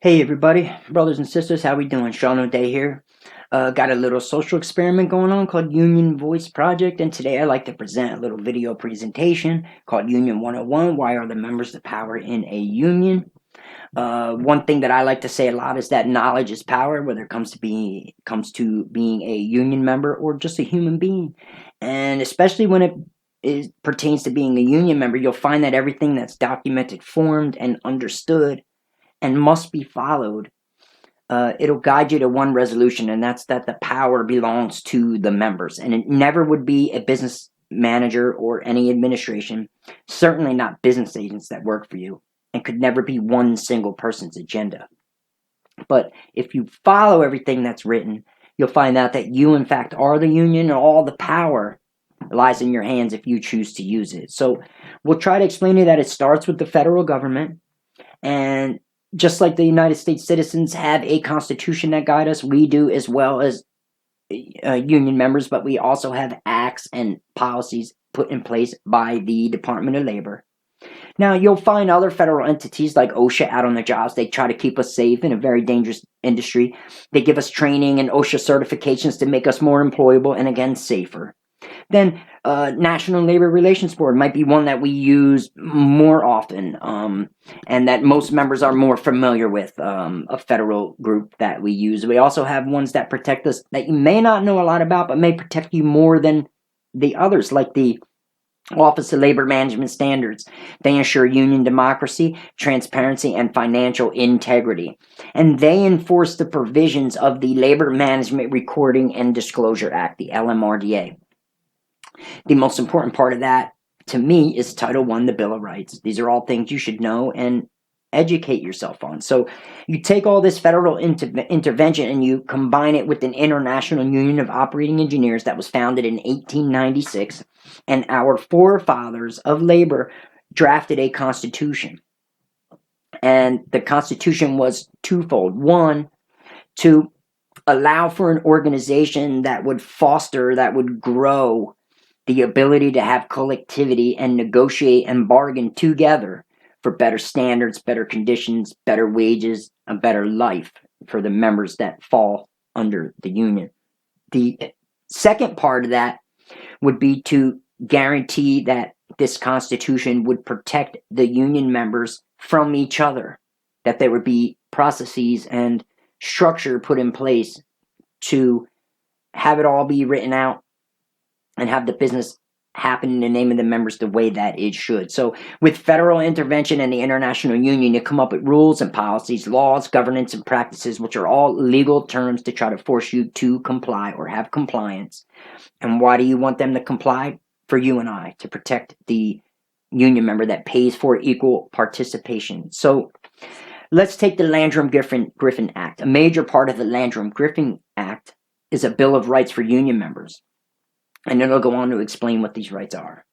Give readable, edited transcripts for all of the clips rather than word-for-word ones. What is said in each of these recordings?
Hey everybody, brothers and sisters, how we doing? Sean O'Day here. Got a little social experiment going on called Union Voice Project, and today I'd like to present a little video presentation called Union 101, Why Are the Members the Power in a Union? One thing that I like to say a lot is that knowledge is power, whether it comes to being a union member or just a human being. And especially when it pertains to being a union member, you'll find that everything that's documented, formed, and understood and must be followed, it'll guide you to one resolution, and that's that the power belongs to the members. And it never would be a business manager or any administration, certainly not business agents that work for you, and could never be one single person's agenda. But if you follow everything that's written, you'll find out that you, in fact, are the union, and all the power lies in your hands if you choose to use it. So we'll try to explain to you that it starts with the federal government, and just like the United States citizens have a constitution that guide us, we do as well as union members, but we also have acts and policies put in place by the Department of Labor. Now, you'll find other federal entities like OSHA out on the jobs. They try to keep us safe in a very dangerous industry. They give us training and OSHA certifications to make us more employable and, again, safer. Then National Labor Relations Board might be one that we use more often, and that most members are more familiar with, a federal group that we use. We also have ones that protect us that you may not know a lot about, but may protect you more than the others, like the Office of Labor Management Standards. They ensure union democracy, transparency, and financial integrity. And they enforce the provisions of the Labor Management Recording and Disclosure Act, the LMRDA. The most important part of that, to me, is Title I, the Bill of Rights. These are all things you should know and educate yourself on. So you take all this federal intervention and you combine it with an International Union of Operating Engineers that was founded in 1896, and our forefathers of labor drafted a constitution. And the constitution was twofold. One, to allow for an organization that would foster, that would grow the ability to have collectivity and negotiate and bargain together for better standards, better conditions, better wages, a better life for the members that fall under the union. The second part of that would be to guarantee that this Constitution would protect the union members from each other, that there would be processes and structure put in place to have it all be written out and have the business happen in the name of the members the way that it should. So with federal intervention and the international union, you come up with rules and policies, laws, governance, and practices, which are all legal terms to try to force you to comply or have compliance. And why do you want them to comply? For you and I, to protect the union member that pays for equal participation. So let's take the Landrum-Griffin Act. A major part of the Landrum-Griffin Act is a Bill of Rights for union members. And it'll go on to explain what these rights are.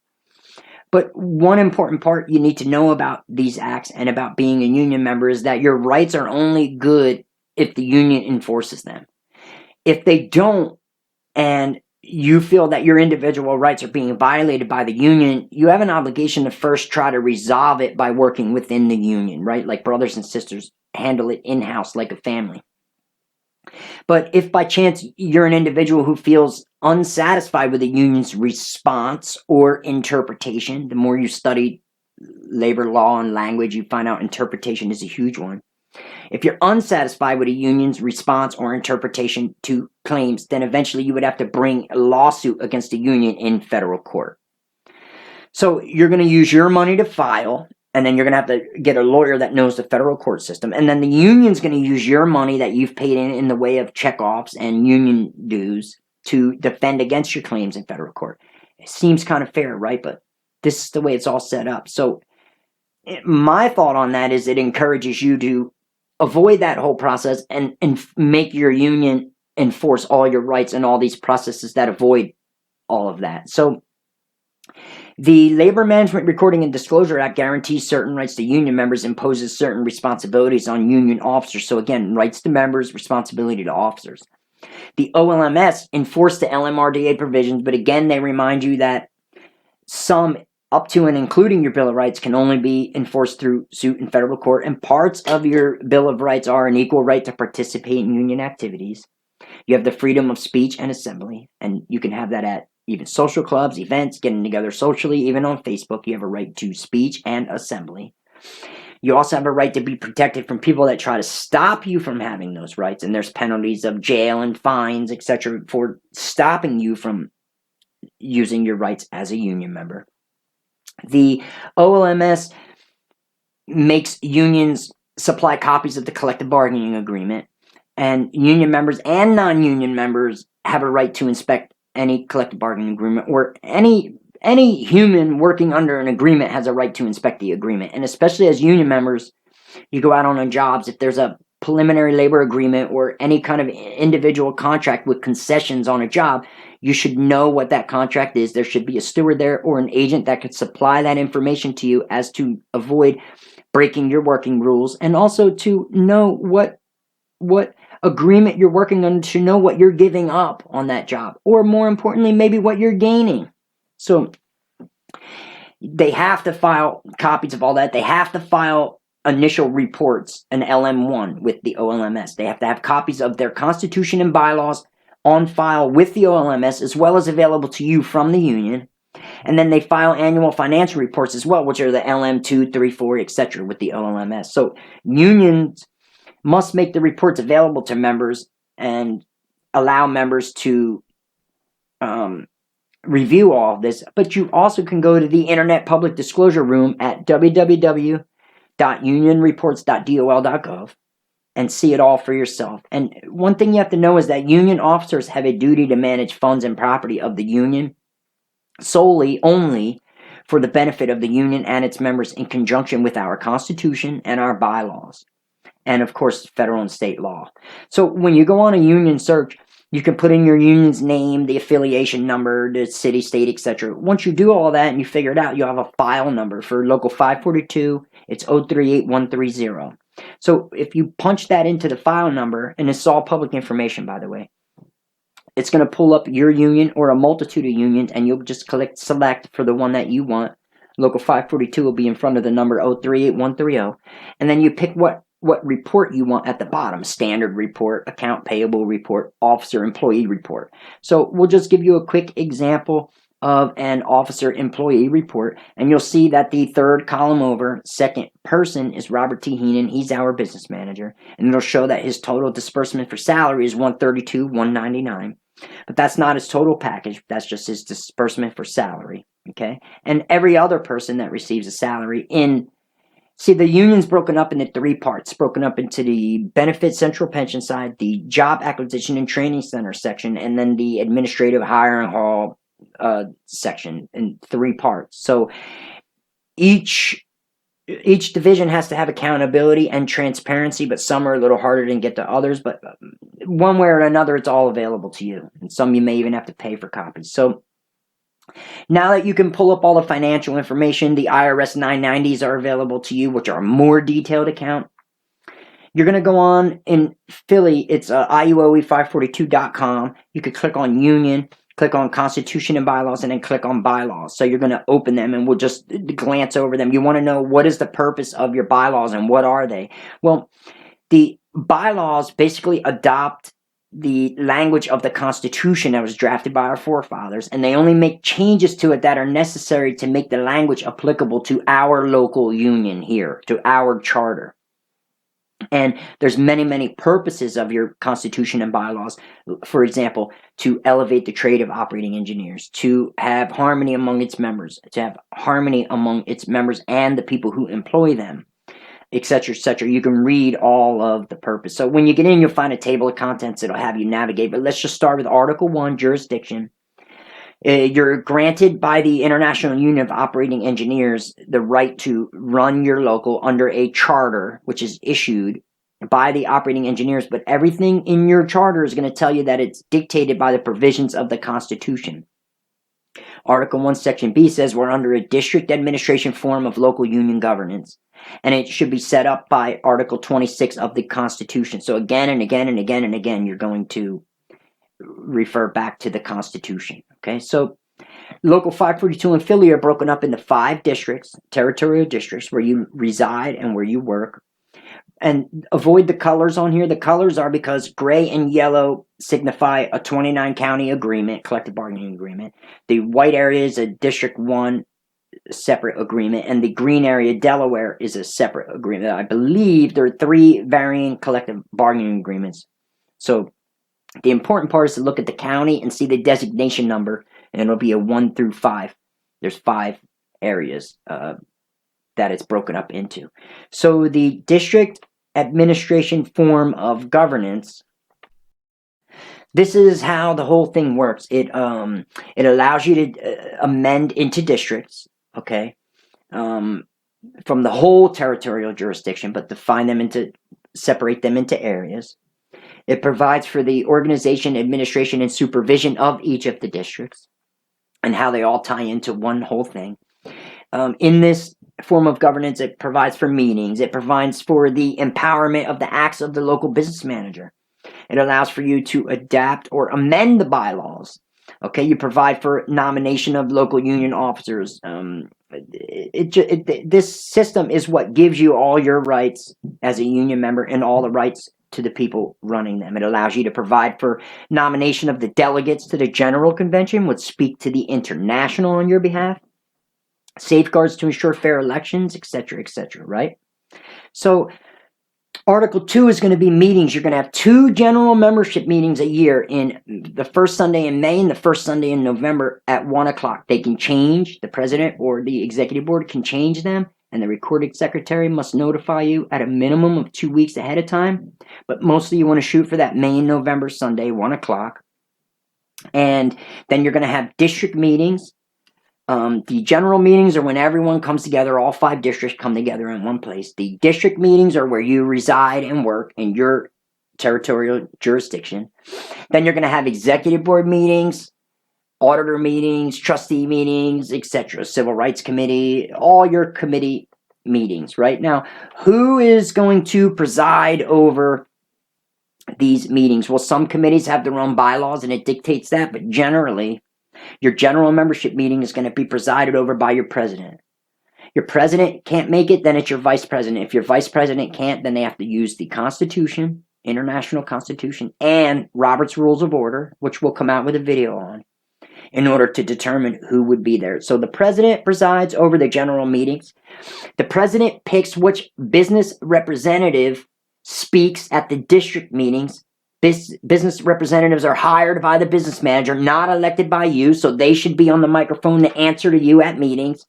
But one important part you need to know about these acts and about being a union member is that your rights are only good if the union enforces them. If they don't, and you feel that your individual rights are being violated by the union, you have an obligation to first try to resolve it by working within the union, right? Like brothers and sisters handle it in-house like a family. But if by chance you're an individual who feels unsatisfied with the union's response or interpretation, the more you study labor law and language, you find out interpretation is a huge one. If you're unsatisfied with a union's response or interpretation to claims, then eventually you would have to bring a lawsuit against the union in federal court. So you're going to use your money to file, and then you're going to have to get a lawyer that knows the federal court system. And then the union's going to use your money that you've paid in the way of checkoffs and union dues to defend against your claims in federal court. It seems kind of fair, right? But this is the way it's all set up. So my thought on that is it encourages you to avoid that whole process and make your union enforce all your rights and all these processes that avoid all of that. So the Labor Management Recording and Disclosure Act guarantees certain rights to union members, imposes certain responsibilities on union officers. So again, rights to members, responsibility to officers. The OLMS enforce the LMRDA provisions, but again, they remind you that some up to and including your Bill of Rights can only be enforced through suit in federal court, and parts of your Bill of Rights are an equal right to participate in union activities. You have the freedom of speech and assembly, and you can have that at even social clubs, events, getting together socially, even on Facebook. You have a right to speech and assembly. You also have a right to be protected from people that try to stop you from having those rights, and there's penalties of jail and fines, etc., for stopping you from using your rights as a union member. The OLMS makes unions supply copies of the collective bargaining agreement, and union members and non-union members have a right to inspect any collective bargaining agreement, or any human working under an agreement has a right to inspect the agreement. And especially as union members, you go out on jobs, if there's a preliminary labor agreement or any kind of individual contract with concessions on a job, you should know what that contract is. There should be a steward there or an agent that could supply that information to you as to avoid breaking your working rules, and also to know what agreement you're working on, to know what you're giving up on that job, or more importantly, maybe what you're gaining. So they have to file copies of all that. They have to file initial reports, an LM1 with the OLMS. They have to have copies of their constitution and bylaws on file with the OLMS, as well as available to you from the union. And then they file annual financial reports as well, which are the LM2, 3, 4, etc. with the OLMS. So unions must make the reports available to members and allow members to review all of this. But you also can go to the Internet Public Disclosure Room at www.unionreports.dol.gov and see it all for yourself. And one thing you have to know is that union officers have a duty to manage funds and property of the union solely only for the benefit of the union and its members, in conjunction with our Constitution and our bylaws, and of course federal and state law. So when you go on a union search, you can put in your union's name, the affiliation number, the city, state, etc. Once you do all that and you figure it out, you'll have a file number. For Local 542, it's 038130. So if you punch that into the file number, and it's all public information, by the way, it's going to pull up your union or a multitude of unions, and you'll just select for the one that you want. Local 542 will be in front of the number 038130, and then you pick what report you want at the bottom: standard report, account payable report, officer employee report. So we'll just give you a quick example of an officer employee report, and you'll see that the third column over, second person, is Robert T. Heenan. He's our business manager, and it'll show that his total disbursement for salary is $132,199. But that's not his total package. That's just his disbursement for salary. Okay, and every other person that receives a salary see, the union's broken up into three parts, broken up into the benefit central pension side, the job acquisition and training center section, and then the administrative hire and haul section, in three parts. So each division has to have accountability and transparency, but some are a little harder to get to others. But one way or another, it's all available to you. And some you may even have to pay for copies. So now that you can pull up all the financial information, the IRS 990s are available to you, which are a more detailed account. You're going to go on in Philly. It's IUOE542.com. You could click on Union, click on Constitution and Bylaws, and then click on Bylaws. So you're going to open them, and we'll just glance over them. You want to know, what is the purpose of your bylaws and what are they? Well, the bylaws basically adopt the language of the Constitution that was drafted by our forefathers, and they only make changes to it that are necessary to make the language applicable to our local union here, to our charter. And there's many purposes of your Constitution and bylaws. For example, to elevate the trade of operating engineers, to have harmony among its members, to have harmony among its members and the people who employ them, etc., etc. You can read all of the purpose. So when you get in, you'll find a table of contents that'll have you navigate. But let's just start with Article 1, jurisdiction. You're granted by the International Union of Operating Engineers the right to run your local under a charter, which is issued by the operating engineers. But everything in your charter is going to tell you that it's dictated by the provisions of the Constitution. Article 1, Section B says we're under a district administration form of local union governance, and it should be set up by Article 26 of the Constitution. So again and again and again, you're going to refer back to the Constitution. Okay, so Local 542 and Philly are broken up into 5 districts, territorial districts, where you reside and where you work. And avoid the colors on here. The colors are because gray and yellow signify a 29 county agreement, collective bargaining agreement. The white area is a District 1 separate agreement, and the green area, Delaware, is a separate agreement. I believe there are 3 varying collective bargaining agreements. So the important part is to look at the county and see the designation number, and it'll be a 1 through 5. There's 5 areas that it's broken up into. So the district administration form of governance, this is how the whole thing works. It allows you to amend into districts, okay, from the whole territorial jurisdiction, but separate them into areas. It provides for the organization, administration, and supervision of each of the districts and how they all tie into one whole thing. In this form of governance, it provides for meetings. It provides for the empowerment of the acts of the local business manager. It allows for you to adapt or amend the bylaws. Okay, you provide for nomination of local union officers. This system is what gives you all your rights as a union member and all the rights to the people running them. It allows you to provide for nomination of the delegates to the General Convention, which speak to the international on your behalf. Safeguards to ensure fair elections, etc., right? So Article 2 is going to be meetings. You're going to have 2 general membership meetings a year, in the first Sunday in May and the first Sunday in November at 1 o'clock. They can change. The president or the executive board can change them, and the recording secretary must notify you at a minimum of 2 weeks ahead of time. But mostly you want to shoot for that May and November Sunday, 1 o'clock. And then you're going to have district meetings. The general meetings are when everyone comes together, all 5 districts come together in one place. The district meetings are where you reside and work in your territorial jurisdiction. Then you're going to have executive board meetings, auditor meetings, trustee meetings, etc., civil rights committee, all your committee meetings. Right now, who is going to preside over these meetings? Well, some committees have their own bylaws and it dictates that, but generally, your general membership meeting is going to be presided over by your president. Your president can't make it, then it's your vice president. If your vice president can't, then they have to use the Constitution, International Constitution, and Robert's Rules of Order, which we'll come out with a video on, in order to determine who would be there. So the president presides over the general meetings. The president picks which business representative speaks at the district meetings. Business representatives are hired by the business manager, not elected by you, so they should be on the microphone to answer to you at meetings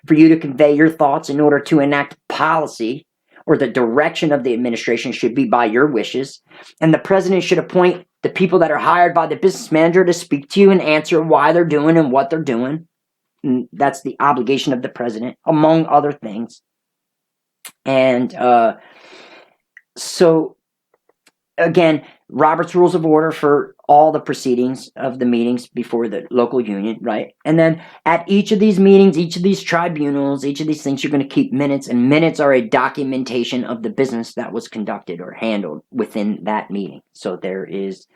for you to convey your thoughts in order to enact policy, or the direction of the administration should be by your wishes. And the president should appoint the people that are hired by the business manager to speak to you and answer why they're doing and what they're doing. And that's the obligation of the president, among other things. And so, again, Robert's Rules of Order for all the proceedings of the meetings before the local union, right? And then at each of these meetings, each of these tribunals, each of these things, you're going to keep minutes, and minutes are a documentation of the business that was conducted or handled within that meeting. So there is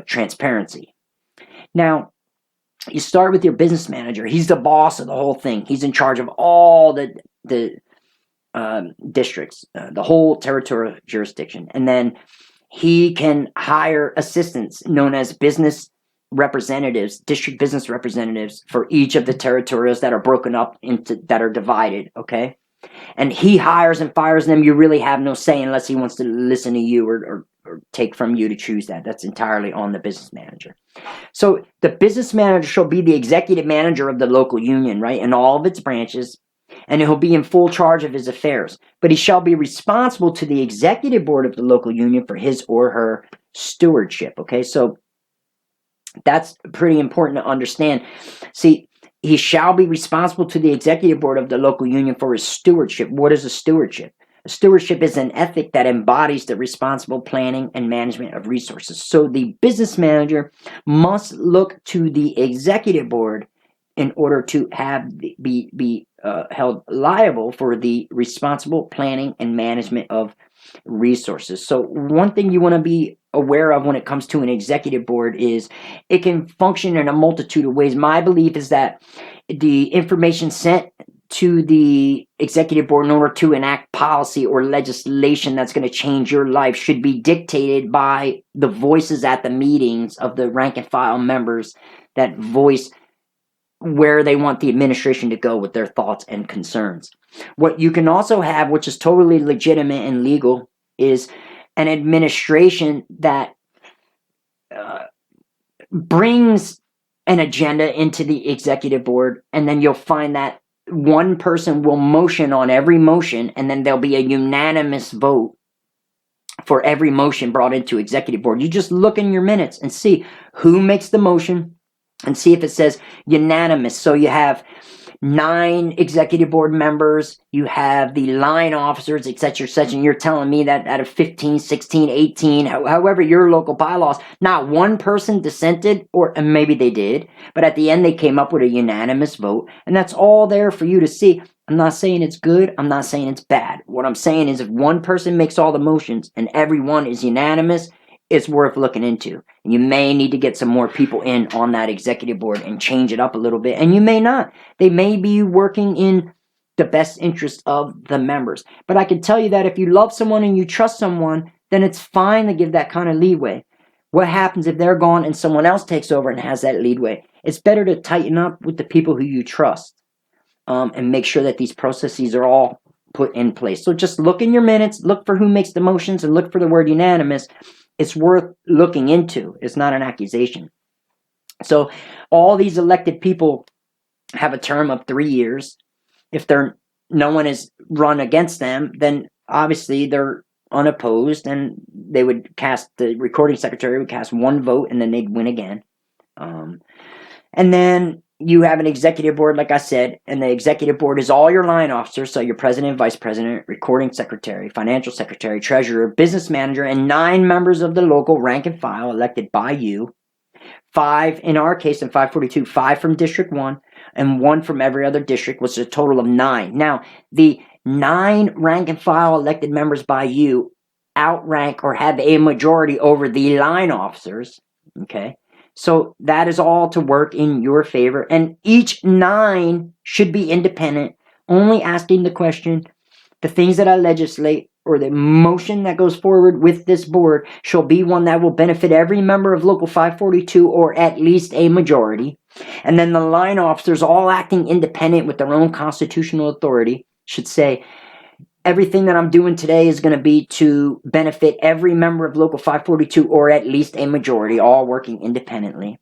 transparency. Now, you start with your business manager. He's the boss of the whole thing. He's in charge of all the districts, the whole territorial jurisdiction. And then he can hire assistants known as business representatives, district business representatives, for each of the territorials that are broken up into, that are divided, okay? And he hires and fires them. You really have no say unless he wants to listen to you or take from you to choose that. That's entirely on the business manager. So the business manager shall be the executive manager of the local union, right, in all of its branches, and he'll be in full charge of his affairs. But he shall be responsible to the executive board of the local union for his or her stewardship, okay? So that's pretty important to understand. See, he shall be responsible to the executive board of the local union for his stewardship. What is a stewardship? A stewardship is an ethic that embodies the responsible planning and management of resources. So the business manager must look to the executive board in order to have be held liable for the responsible planning and management of resources. So one thing you want to be aware of when it comes to an executive board is it can function in a multitude of ways. My belief is that the information sent to the executive board in order to enact policy or legislation that's going to change your life should be dictated by the voices at the meetings of the rank and file members that voice where they want the administration to go with their thoughts and concerns. What you can also have, which is totally legitimate and legal, is an administration that brings an agenda into the executive board, and then you'll find that one person will motion on every motion, and then there'll be a unanimous vote for every motion brought into executive board. You just look in your minutes and see who makes the motion and see if it says unanimous. So you have 9 executive board members, you have the line officers, etc., etc. You're telling me that out of 15, 16, 18, however your local bylaws, not one person dissented, or maybe they did, but at the end they came up with a unanimous vote, and that's all there for you to see. I'm not saying it's good, I'm not saying it's bad. What I'm saying is if one person makes all the motions and everyone is unanimous, it's worth looking into. And you may need to get some more people in on that executive board and change it up a little bit. And you may not. They may be working in the best interest of the members. But I can tell you that if you love someone and you trust someone, then it's fine to give that kind of leeway. What happens if they're gone and someone else takes over and has that leeway? It's better to tighten up with the people who you trust and make sure that these processes are all put in place. So just look in your minutes, look for who makes the motions, and look for the word unanimous. It's worth looking into. It's not an accusation. So all these elected people have a term of 3 years. If no one is run against them, then obviously they're unopposed, and they would cast, the recording secretary would cast one vote, and then they'd win again. And then you have an executive board, like I said, and the executive board is all your line officers, so your president, vice president, recording secretary, financial secretary, treasurer, business manager, and 9 members of the local rank and file elected by you. 5, in our case, in 542, 5 from District 1, and 1 from every other district, was a total of 9. Now, the 9 rank and file elected members by you outrank or have a majority over the line officers, okay? So that is all to work in your favor. And each 9 should be independent, only asking the question, the things that I legislate or the motion that goes forward with this board shall be one that will benefit every member of Local 542 or at least a majority. And then the line officers, all acting independent with their own constitutional authority, should say, everything that I'm doing today is going to be to benefit every member of Local 542 or at least a majority, all working independently.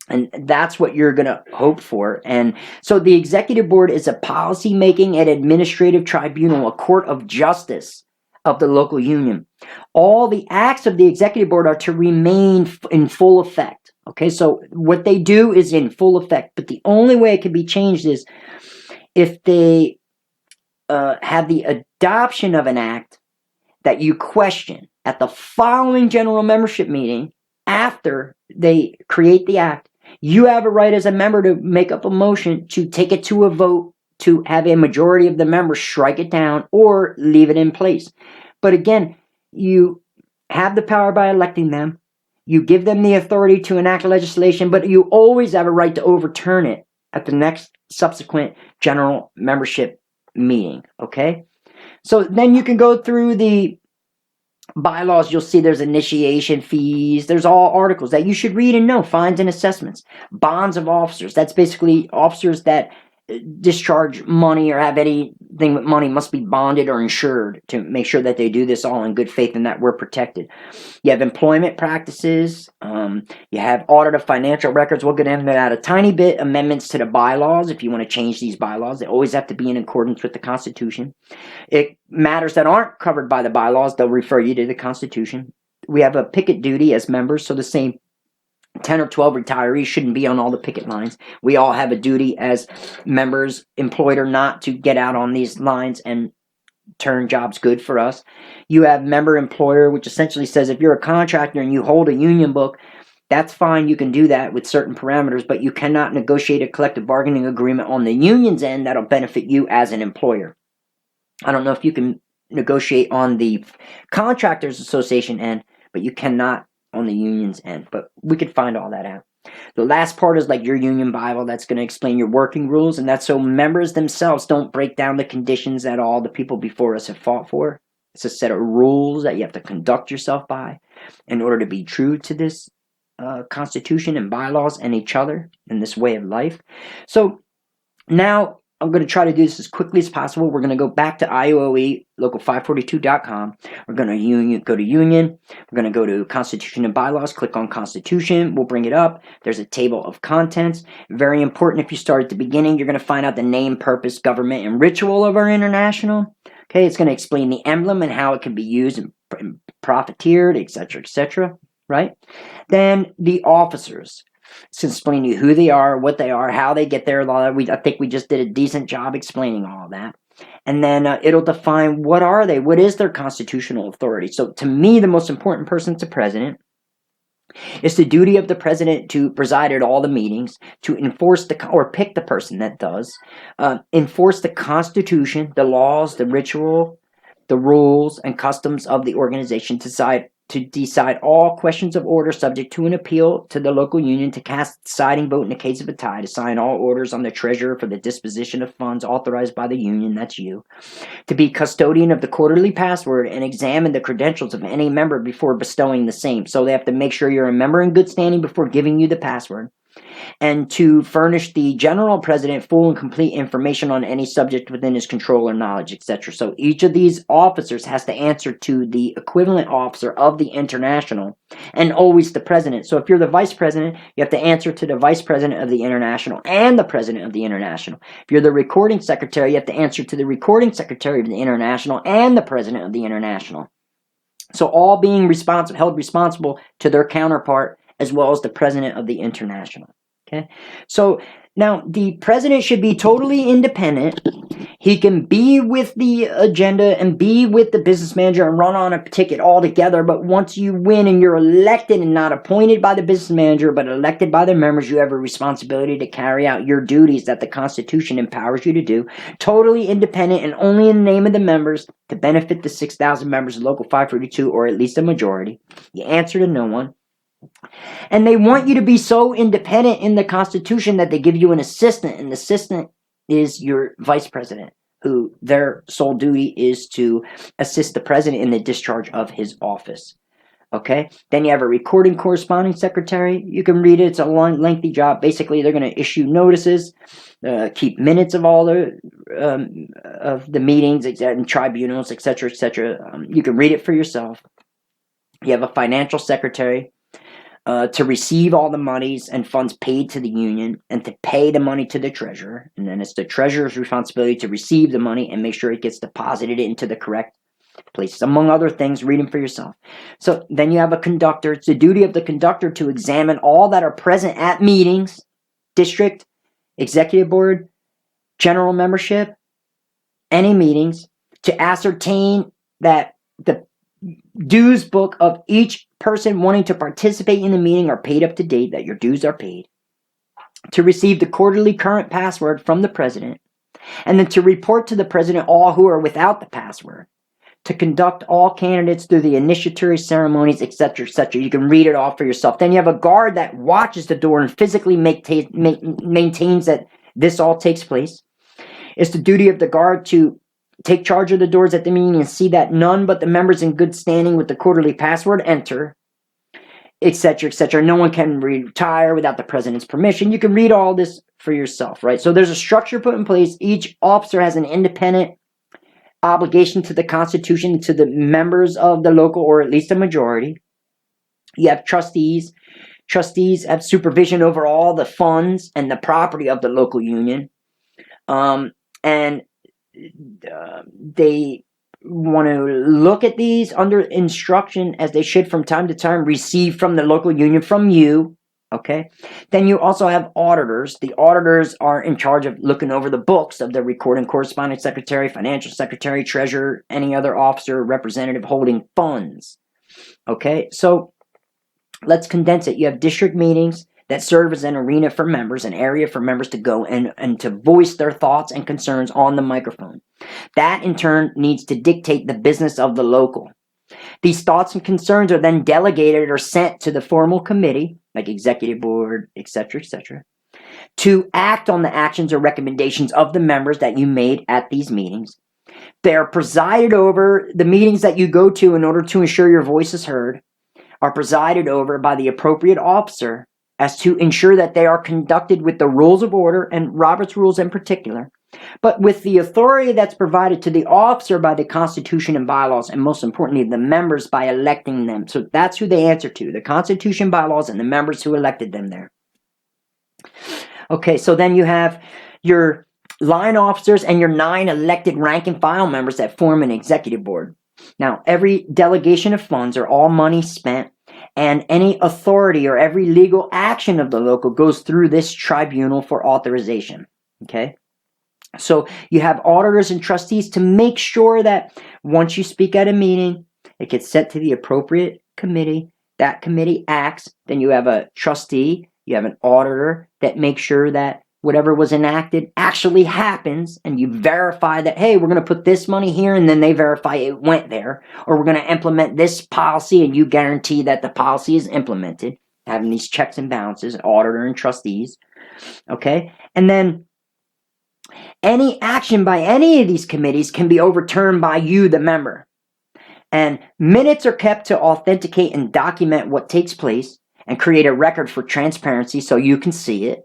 And that's what you're going to hope for. And so the executive board is a policy-making and administrative tribunal, a court of justice of the local union. All the acts of the executive board are to remain in full effect. Okay, so what they do is in full effect. But the only way it can be changed is if they have the adoption of an act that you question at the following general membership meeting after they create the act. You have a right as a member to make up a motion to take it to a vote to have a majority of the members strike it down or leave it in place. But again, you have the power by electing them. You give them the authority to enact legislation, but you always have a right to overturn it at the next subsequent general membership meeting. Okay? So then you can go through the bylaws. You'll see there's initiation fees. There's all articles that you should read and know. Fines and assessments. Bonds of officers. That's basically officers that discharge money or have anything with money must be bonded or insured to make sure that they do this all in good faith and that we're protected. You have employment practices. You have audit of financial records. We'll get into that a tiny bit. Amendments to the bylaws. If you want to change these bylaws, they always have to be in accordance with the Constitution. Matters that aren't covered by the bylaws, they'll refer you to the Constitution. We have a picket duty as members, so the same 10 or 12 retirees shouldn't be on all the picket lines. We all have a duty as members, employed or not, to get out on these lines and turn jobs good for us. You have member employer, which essentially says if you're a contractor and you hold a union book, That's fine. You can do that with certain parameters, but you cannot negotiate a collective bargaining agreement on the union's end that'll benefit you as an employer. I don't know if you can negotiate on the Contractors Association end, but you cannot on the union's end. But we could find all that out. The last part is like your union Bible. That's going to explain your working rules, and that's so members themselves don't break down the conditions that all the people before us have fought for. It's a set of rules that you have to conduct yourself by in order to be true to this Constitution and bylaws and each other in this way of life. So now I'm going to try to do this as quickly as possible. We're going to go back to IOE, local542.com. We're going to go to Union. We're going to go to Constitution and Bylaws. Click on Constitution. We'll bring it up. There's a table of contents. Very important. If you start at the beginning, you're going to find out the name, purpose, government, and ritual of our international. Okay, it's going to explain the emblem and how it can be used and profiteered, etc., right? Then the officers. It's explaining to you who they are, what they are, how they get there. I think we just did a decent job explaining all of that. And then it'll define what are they, what is their constitutional authority. So to me, the most important person is the president. It's the duty of the president to preside at all the meetings, to enforce or pick the person that does, enforce the Constitution, the laws, the ritual, the rules, and customs of the organization, to decide all questions of order subject to an appeal to the local union, to cast the deciding vote in the case of a tie, to sign all orders on the treasurer for the disposition of funds authorized by the union, that's you, to be custodian of the quarterly password and examine the credentials of any member before bestowing the same. So they have to make sure you're a member in good standing before giving you the password, and to furnish the general president full and complete information on any subject within his control or knowledge, etc. So each of these officers has to answer to the equivalent officer of the international, and always the president. So if you're the vice president, you have to answer to the vice president of the international and the president of the international. If you're the recording secretary, you have to answer to the recording secretary of the international and the president of the international. So all being held responsible to their counterpart, as well as the president of the international. Okay, so now the president should be totally independent. He can be with the agenda and be with the business manager and run on a ticket all together. But once you win and you're elected and not appointed by the business manager, but elected by the members, you have a responsibility to carry out your duties that the Constitution empowers you to do, totally independent and only in the name of the members to benefit the 6,000 members of Local 542, or at least a majority. You answer to no one. And they want you to be so independent in the Constitution that they give you an assistant, and the assistant is your vice president, who their sole duty is to assist the president in the discharge of his office. Okay? Then you have a recording corresponding secretary. You can read it. It's a long, lengthy job. Basically, they're going to issue notices, keep minutes of all the meetings and tribunals, etc., etc. You can read it for yourself. You have a financial secretary, to receive all the monies and funds paid to the union, and to pay the money to the treasurer. And then it's the treasurer's responsibility to receive the money and make sure it gets deposited into the correct places, among other things. Read them for yourself. So then you have a conductor. It's the duty of the conductor to examine all that are present at meetings, district, executive board, general membership, any meetings, to ascertain that the dues book of each person wanting to participate in the meeting are paid up to date, that your dues are paid, to receive the quarterly current password from the president, and then to report to the president all who are without the password, to conduct all candidates through the initiatory ceremonies, etc., etc. You can read it all for yourself. Then you have a guard that watches the door and physically maintains that this all takes place. It's the duty of the guard to take charge of the doors at the meeting and see that none but the members in good standing with the quarterly password enter, etc., etc. No one can retire without the president's permission. You can read all this for yourself, right? So there's a structure put in place. Each officer has an independent obligation to the Constitution, to the members of the local, or at least a majority. You have trustees. Trustees have supervision over all the funds and the property of the local union. And they want to look at these under instruction, as they should from time to time, receive from the local union, from you. Okay. Then you also have auditors. The auditors are in charge of looking over the books of the recording corresponding secretary, financial secretary, treasurer, any other officer or representative holding funds. Okay. So let's condense it. You have district meetings that serve as an arena for members, an area for members to go and to voice their thoughts and concerns on the microphone. That in turn needs to dictate the business of the local. These thoughts and concerns are then delegated or sent to the formal committee, like executive board, etc., to act on the actions or recommendations of the members that you made at these meetings. They're presided over, the meetings that you go to in order to ensure your voice is heard are presided over by the appropriate officer as to ensure that they are conducted with the rules of order, and Robert's rules in particular, but with the authority that's provided to the officer by the Constitution and bylaws, and most importantly, the members by electing them. So that's who they answer to, the Constitution, bylaws, and the members who elected them there. Okay, so then you have your line officers and your 9 elected rank and file members that form an executive board. Now, every delegation of funds or all money spent and any authority or every legal action of the local goes through this tribunal for authorization. Okay? So you have auditors and trustees to make sure that once you speak at a meeting, it gets sent to the appropriate committee. That committee acts. Then you have a trustee, you have an auditor that makes sure that whatever was enacted actually happens, and you verify that, hey, we're going to put this money here, and then they verify it went there, or we're going to implement this policy, and you guarantee that the policy is implemented, having these checks and balances, auditor and trustees. Okay? And then any action by any of these committees can be overturned by you, the member. And minutes are kept to authenticate and document what takes place and create a record for transparency so you can see it.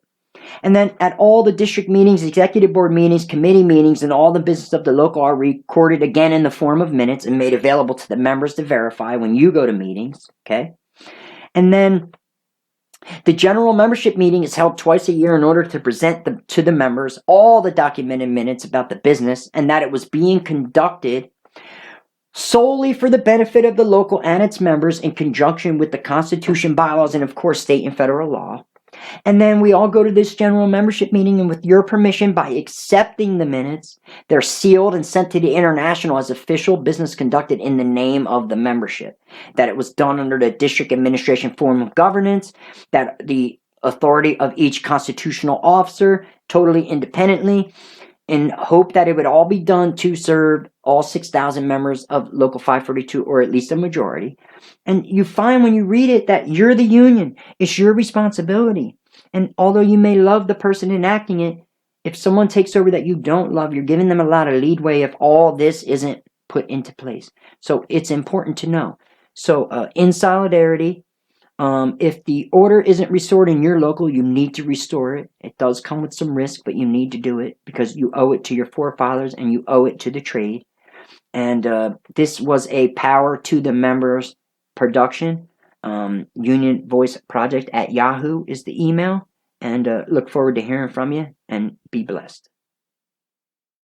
And then at all the district meetings, executive board meetings, committee meetings, and all the business of the local are recorded again in the form of minutes and made available to the members to verify when you go to meetings. Okay? And then the general membership meeting is held twice a year in order to present to the members all the documented minutes about the business and that it was being conducted solely for the benefit of the local and its members in conjunction with the Constitution, bylaws, and of course state and federal law. And then we all go to this general membership meeting, and with your permission, by accepting the minutes, they're sealed and sent to the international as official business conducted in the name of the membership. That it was done under the district administration form of governance, that the authority of each constitutional officer, totally independently, in hope that it would all be done to serve all 6,000 members of Local 542, or at least a majority. And you find when you read it that you're the union. It's your responsibility. And although you may love the person enacting it, if someone takes over that you don't love, you're giving them a lot of leeway if all this isn't put into place. So it's important to know. So in solidarity, if the order isn't restored in your local, you need to restore it. It does come with some risk, but you need to do it because you owe it to your forefathers and you owe it to the trade. And this was a Power to the Members production. Union Voice Project at Yahoo is the email. And look forward to hearing from you, and be blessed.